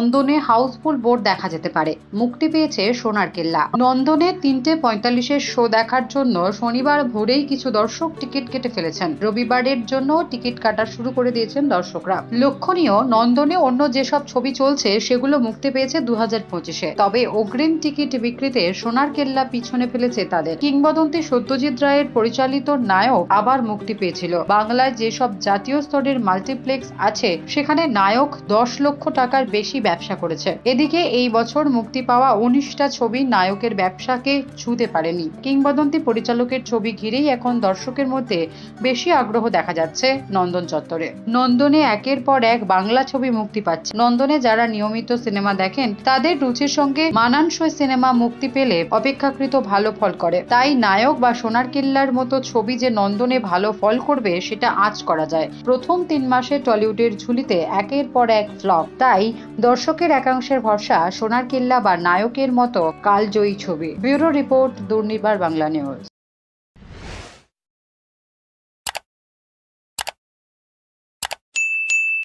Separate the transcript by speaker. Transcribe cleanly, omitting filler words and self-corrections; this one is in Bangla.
Speaker 1: নন্দনে হাউসফুল বোর্ড দেখা যেতে পারে। মুক্তি পেয়েছে সোনার কেল্লা। নন্দনে 3:45 শো দেখার জন্য শনিবার ভোরেই কিছু দর্শক টিকিট কেটে ফেলেছেন। রবিবারের জন্য টিকিট কাটা শুরু করে দিয়েছেন দর্শকরা। লক্ষণীয়, নন্দনে অন্য যেসব ছবি চলছে সেগুলো মুক্তি পেয়েছে 2025-এ। তবে অগ্রিম টিকিট বিক্রিতে সোনার কেল্লা পিছনে ফেলেছে তাদের। কিংবদন্তি সত্যজিৎ রায়ের পরিচালিত নায়ক আবার মুক্তি পেয়েছিল। বাংলায় যেসব জাতীয় স্তরের মাল্টিপ্লেক্স আছে সেখানে নায়ক 10 লক্ষ টাকার বেশি ব্যবসা করেছে। এদিকে এই বছর মুক্তি পাওয়া 19টা ছবি নায়কের ব্যবসাকে ছুঁতে পারেনি। কিংবদন্তি পরিচালকের ছবি ঘিরেই এখন দর্শকের মধ্যে বেশি আগ্রহ দেখা যাচ্ছে নন্দন চত্বরে। নন্দনে একের পর এক বাংলা ছবি মুক্তি পাচ্ছে। নন্দনে যারা নিয়মিত সিনেমা দেখেন তাদের রুচির সঙ্গে মানানসই সিনেমা মুক্তি পেলে অপেক্ষাকৃত ভালো ফল করে। তাই নায়ক বা সোনার কেল্লার মতো ছবি যে নন্দনে ভালো ফল করবে সেটা আঁচ করা যায়। প্রথম 3 মাসে টলিউডের ঝুলিতে একের পর এক ফ্লপ। তাই দর্শকের একাংশের ভরসা সোনার কেল্লা বা নায়কের মতো কালজয়ী ছবি। Bureau report, Durnibar Bangla news.